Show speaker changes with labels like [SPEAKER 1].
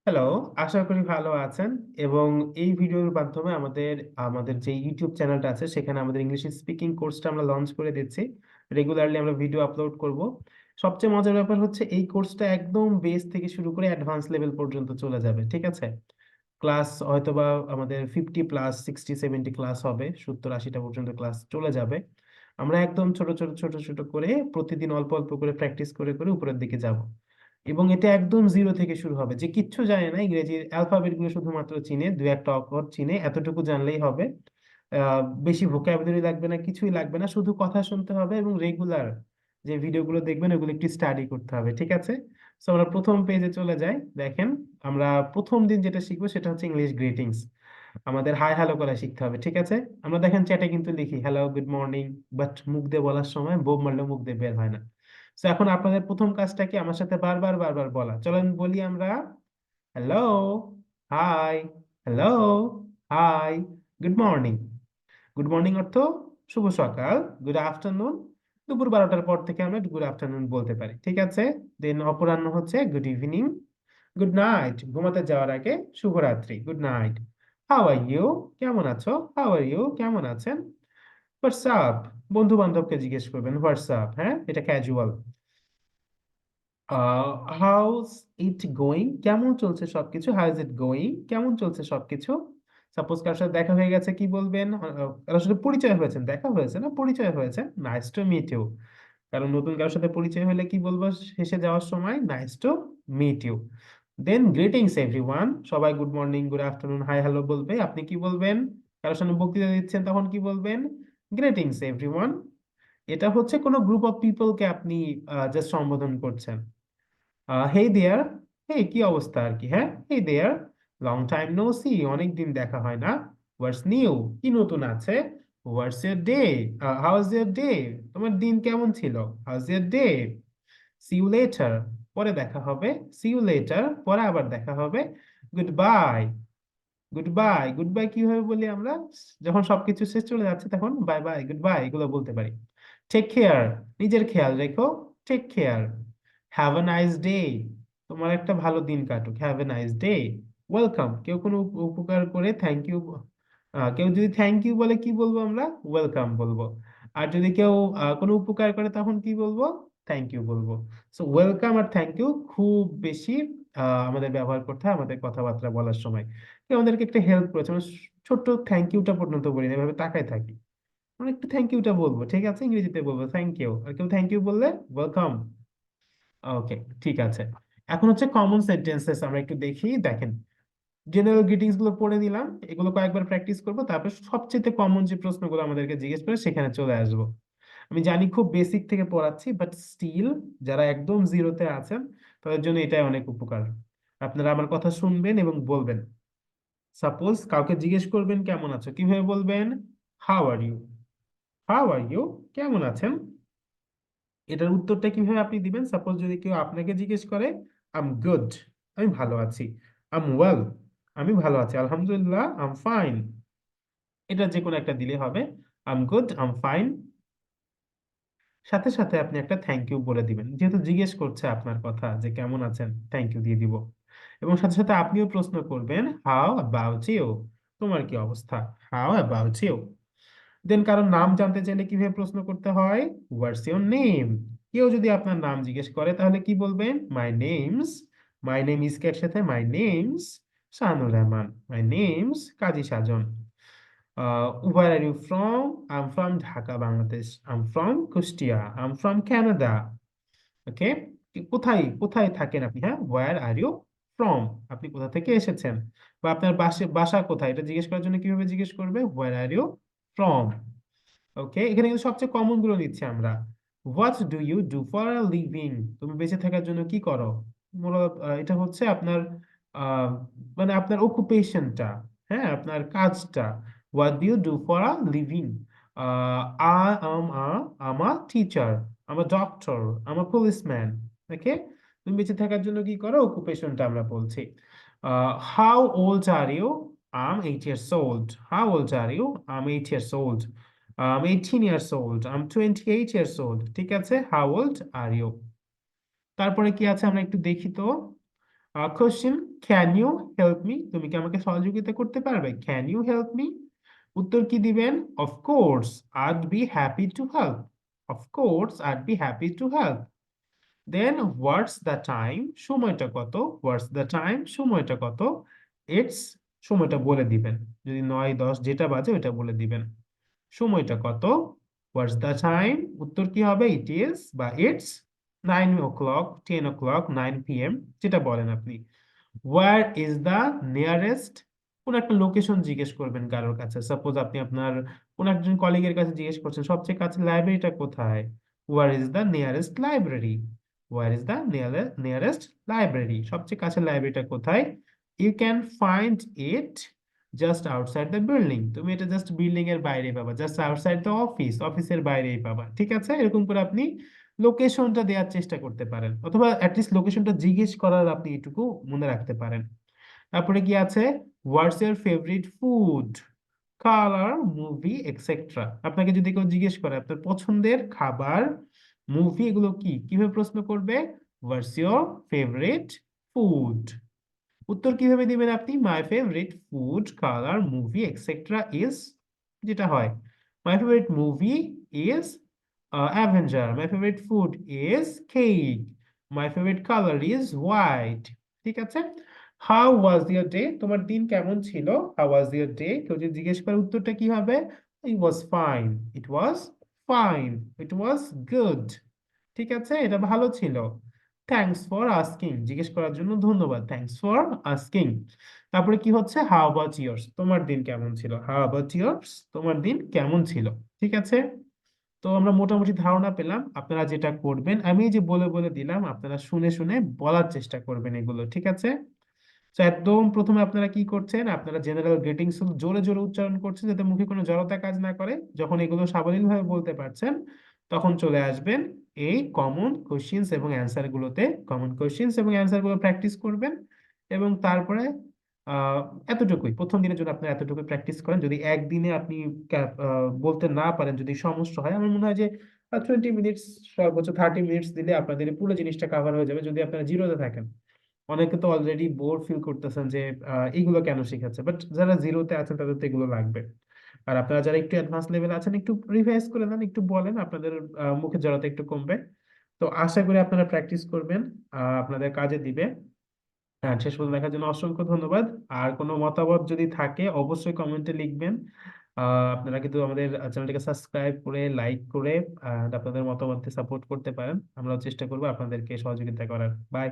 [SPEAKER 1] Hello, আশা করি ভালো আছেন এবং এই ভিডিওর মাধ্যমে আমাদের আমাদের যে ইউটিউব চ্যানেলটা আছে সেখানে আমাদের ইংলিশ স্পিকিং কোর্সটা আমরা লঞ্চ করে দিচ্ছি। রেগুলারলি আমরা ভিডিও আপলোড করব। সবচেয়ে মজার ব্যাপার হচ্ছে এই কোর্সটা একদম বেস থেকে শুরু করে অ্যাডভান্স লেভেল পর্যন্ত চলে যাবে। ঠিক আছে? ক্লাস হয়তোবা আমাদের 50 প্লাস 60 70 ক্লাস হবে, 70-80টা পর্যন্ত ক্লাস চলে যাবে। আমরা একদম ছোট ছোট করে প্রতিদিন অল্প অল্প করে প্র্যাকটিস করে করে উপরের দিকে যাব। এবং এটা একদম জিরো থেকে শুরু হবে, যে কিচ্ছু জানে না, ইংরেজির অ্যালফাবেট গুলো শুধুমাত্র চিনে, দু একটা অক্ষর চিনে, এতটুকু জানলেই হবে। বেশি ভোকাবুলারি লাগবে না, কিছুই লাগবে না, শুধু কথা শুনতে হবে এবং রেগুলার যে ভিডিওগুলো দেখবেন ওগুলো একটু স্টাডি করতে হবে। ঠিক আছে? তো আমরা প্রথম পেজে চলে যাই। দেখেন, আমরা প্রথম দিন যেটা শিখবো সেটা হচ্ছে ইংলিশ গ্রিটিংস। আমাদের হাই হ্যালো করা শিখতে হবে। ঠিক আছে? আমরা দেখেন চ্যাটে কিন্তু লিখি হ্যালো গুড মর্নিং, বাট মুখ দিয়ে বলার সময় বোম মারলে মুখ দিয়ে বের হয় না। তো এখন আপনাদের প্রথম কাজটা কি, আমার সাথে বারবার বারবার বলা। চলেন বলি আমরা, hello, hi, hello, hi, good morning. Good morning অর্থ শুভ সকাল, গুড আফটারনুন দুপুর 12টার পর থেকে আমরা গুড আফটারনুন বলতে পারি। ঠিক আছে? দেন অপরাহ্ন হচ্ছে গুড ইভিনিং, গুড নাইট ঘুমাতে যাওয়ার আগে শুভরাত্রি, good night. How are you, কেমন আছো, হাউ আর ইউ কেমন আছেন। হোয়াটসঅ্যাপ, বন্ধু বান্ধবকে জিজ্ঞেস করবেন হোয়াটসঅ্যাপ, হ্যাঁ এটা ক্যাজুয়াল। হাউস ইট গোয়িং, কেমন চলছে সবকিছু, হাউ ইজ ইট গোয়িং কেমন চলছে সবকিছু। সাপোজ কারোর সাথে দেখা হয়ে গেছে কি বলবেন, কারোর সাথে পরিচয় হয়েছেন, দেখা হয়েছে না পরিচয় হয়েছে, নাইস টু মিট ইউ। কারণ নতুন কারোর সাথে পরিচয় হলে কি বলবো শেষে যাওয়ার সময়, nice to meet you. Then greetings everyone, সবাই good morning good afternoon hi hello বলবে, আপনি কি বলবেন? কারোর সামনে বক্তৃতা দিচ্ছেন তখন কি বলবেন? Greetings everyone. এটা হচ্ছে কোনো গ্রুপ অফ পিপলকে আপনি জাস্ট সম্বোধন করছেন। হেই দেয়ার, হেই কি অবস্থা আর কি, হ্যাঁ হেই দেয়ার, লং টাইম নো সি, অনেক দিন দেখা হয় না। হোয়াটস নিউ, কি নতুন আছে। What's your day, how is your day, তোমার দিন কেমন ছিল, how is your day. See you later, পরে দেখা হবে, সি ইউ লেটার পরে আবার দেখা হবে। Good bye, good bye, good bye কিভাবে বলি আমরা, যখন সবকিছু শেষ চলে যাচ্ছে তখন বাই বাই গুড বাই এগুলো বলতে পারি। টেক কেয়ার, নিজের খেয়াল রেখো, take care. Have a nice day, তোমার একটা ভালো দিন কাটুক, have a nice day. Welcome, কেউ কোনো উপকার করে থ্যাংক ইউ, কেউ যদি থ্যাংক ইউ বলে কি বলবো আমরা, ওয়েলকাম বলবো। আর যদি কেউ কোনো উপকার করে তখন কি বলবো, থ্যাংক ইউ বলবো। সো ওয়েলকাম আর থ্যাংক ইউ খুব বেশি আমাদের ব্যবহার করতে হয় আমাদের কথাবার্তা বলার সময়। কেউ আমাদেরকে একটা হেল্প করেছে, আমরা ছোট্ট থ্যাংক ইউটা পর্যন্ত বলি না, এভাবে তাকায় থাকি। আমরা একটু থ্যাংক ইউটা বলবো, ঠিক আছে, ইংরেজিতে বলবো থ্যাংক ইউ, আর কেউ থ্যাংক ইউ বললে ওয়েলকাম। ওকে, ঠিক আছে। এখন হচ্ছে কমন সেন্টেন্সেস আমরা একটু দেখি। দেখেন, জেনারেল গ্রিটিংস গুলো পড়ে নিলাম, এগুলো কয়েকবার প্র্যাকটিস করবো, তারপর সবচেয়ে কমন যে প্রশ্নগুলো আমাদেরকে জিজ্ঞেস করে সেখানে চলে আসবো। আমি জানি খুব বেসিক থেকে পড়াচ্ছি, বাট স্টিল যারা একদম জিরোতে আছেন তাদের জন্য এটাই অনেক উপকার। আপনারা আমার কথা শুনবেন এবং বলবেন। সাপোজ কাউকে জিজ্ঞেস করবেন কেমন আছো, কিভাবে বলবেন? How are you, how are you কেমন আছেন। এটার উত্তরটা কিভাবে আপনি দিবেন? সাপোজ যদি কেউ আপনাকে জিজ্ঞেস করে, আম গুড, আমি ভালো আছি। আম ওয়েল, আমি ভালো আছি আলহামদুলিল্লাহ। আম ফাইন, এটা যে কোনো একটা দিলে হবে। আম গুড, আম ফাইন, সাথে সাথে আপনি একটা থ্যাংক ইউ বলে দিবেন, যেহেতু জিজ্ঞেস করছে আপনার কথা যে কেমন আছেন, থ্যাংক ইউ দিয়ে দিব। এবং সাথে সাথে আপনিও প্রশ্ন করবেন, হাউ অ্যাবাউট ইউ, তোমার কি অবস্থা, হাউ অ্যাবাউট ইউ। দেন কারণ নাম জানতে চাইলে কিভাবে প্রশ্ন করতে হয়, হোয়াটস ইউর নেম। কেউ যদি আপনার নাম জিজ্ঞেস করে তাহলে কি বলবেন? My name's, my name is এর সাথে my name's Shahanur Rahman, my name's Kazi Sajan. Where are you from? I'm from Dhaka, Bangladesh. I'm from Kustia. I'm from Canada. ওকে, কোথায় কোথায় থাকেন আপনি, হ্যাঁ ওয়্যার আর ইউ ফ্রম, আপনি কোথা থেকে এসেছেন। বা আপনার বাসা কোথায়, এটা জিজ্ঞেস করার জন্য কিভাবে জিজ্ঞেস করবে, হোয়ার আর ইউ ফ্রম। ওকে, এখানে কিন্তু সবচেয়ে কমন গুলো নিচ্ছি আমরা। What do you do for a living, তুমি বেঁচে থাকার জন্য কি করো। মূলত এটা হচ্ছে আপনার আহ, মানে আপনার অকুপেশনটা, হ্যাঁ আপনার কাজটা। What do you do for a living, I am am a teacher, am a doctor, am a policeman. Okay, তুমি বেঁচে থাকার জন্য কি করো, অকুপেশনটা আমরা বলছি। How old are you, am 8 years old. How old are you? I'm 8 years old. I'm 18 years old. I'm 28 years old. ঠিক আছে, how old are you? তারপরে কি আছে আমরা একটু দেখি তো। Question, can you help me, তুমি কি আমাকে সহযোগিতা করতে পারবে, ক্যান ইউ হেল্প মি। উত্তর কি দিবেন, of course I'd be happy to help, of course I'd be happy to help. Then what's the time, সময়টা কত, হোয়াটস দ্য টাইম, সময়টা কত। ইটস, সময়টা বলে দিবেন, যদি 9, 10 যেটা বাজে ওইটা বলে দিবেন। সময়টা কত, হোয়াটস দ্য টাইম, উত্তর কি হবে, ইট ইজ বা ইটস 9 o'clock, 10 o'clock, 9 p.m., যেটা বলেন আপনি। ওয়ার ইজ দ্য নিয়ারেস্ট, কোন একটা লোকেশন জিজ্ঞেস করবেন কারোর কাছে, সাপোজ আপনি আপনার কোন একজন কলিগের কাছে জিজ্ঞেস করছেন সবচেয়ে কাছে লাইব্রেরিটা কোথায়, where is the nearest library, where is the nearest library, সবচেয়ে কাছে লাইব্রেরিটা কোথায়। You can find it just outside the building, তুমি এটা জাস্ট বিল্ডিং এর বাইরে পাবা, জাস্ট আউটসাইড দ্য অফিস, অফিসের বাইরেই পাবা। ঠিক আছে, এরকম করে আপনি লোকেশনটা দেওয়ার চেষ্টা করতে পারেন, অথবা অ্যাটলিস্ট লোকেশনটা জিজ্ঞেস করার আপনি এটুকু মনে রাখতে পারেন। তারপরে কি আছে, what's your favourite food, colour, movie, etcetera. আপনাকে যদি কেউ জিজ্ঞেস করে আপনার পছন্দের খাবার, মুভি, এগুলো কি, কিভাবে প্রশ্ন করবে, হোয়াটস ইউর ফেভারিট ফুড। উত্তর কিভাবে দিবেন আপনি, my favourite food, colour, movie, etcetera is, যেটা হয়, my favourite movie is Avenger, my favourite food is cake, my favourite colour is white. ঠিক আছে। হাউ ওয়াজ ইয়োর ডে, তোমার দিন কেমন ছিল, হাউ ওয়াজ ইয়োর ডে, কেউ যদি জিজ্ঞেস করে উত্তরটা কি হবে, it was fine, it was fine, it was good. ঠিক আছে, এটা ভালো ছিল। থ্যাঙ্কস ফর আস্কিং, জিজ্ঞেস করার জন্য ধন্যবাদ, থ্যাঙ্কস ফর আস্কিং। তারপরে কি হচ্ছে, হাউ অ্যাবাউট ইয়ার্স, তোমার দিন কেমন ছিল, হাউ অ্যাবাউট ইয়ার্স, তোমার দিন কেমন ছিল। ঠিক আছে। তো আমরা মোটামুটি ধারণা পেলাম, আপনারা যেটা করবেন আমি এই যে বলে বলে দিলাম, আপনারা শুনে শুনে বলার চেষ্টা করবেন এগুলো। ঠিক আছে। তো একদম প্রথমে আপনারা কি করছেন, আপনারা জেনারেল গ্রিটিংস জোরে জোরে উচ্চারণ করছেন যাতে মুখে কোনো জড়তা কাজ না করে। যখন এগুলো সাবলীলভাবে বলতে পারছেন তখন চলে আসবেন এই কমন কোশ্চেন্স এবং অ্যান্সার গুলোতে, কমন কোশ্চেন্স এবং অ্যান্সার গুলো প্র্যাকটিস করবেন। এবং তারপরে আহ এতটুকুই, প্রথম দিনের জন্য আপনারা এতটুকুই প্র্যাকটিস করেন। যদি একদিনে আপনি বলতে না পারেন, যদি সমস্যা হয়, আমার মনে হয় যে 20 মিনিটস, সর্বোচ্চ 30 মিনিটস দিলে আপনাদের এই পুরো জিনিসটা কাভার হয়ে যাবে, যদি আপনারা জিরোতে থাকেন। অনেকে তো অলরেডি বোর ফিল করতেছেন যে এগুলো কেন শিখাচ্ছে, বাট যারা জিরোতে আছেন তাদের তো এগুলো লাগবে। আর আপনারা যারা একটু অ্যাডভান্স লেভেলে আছেন একটু রিভাইজ করে নেন, একটু বলেন, আপনাদের মুখে জড়তা একটু কমবে। তো আশা করি আপনারা প্র্যাকটিস করবেন, আপনাদের কাজে দিবে। শেষ পর্যন্ত দেখার জন্য অসংখ্য ধন্যবাদ। আর কোনো মতামত যদি থাকে অবশ্যই কমেন্টে লিখবেন। আপনারা কিন্তু আমাদের চ্যানেলটিকে সাবস্ক্রাইব করে, লাইক করে আপনাদের মতামত সাপোর্ট করতে পারেন। আমরাও চেষ্টা করবো আপনাদেরকে সহযোগিতা করার। বাই।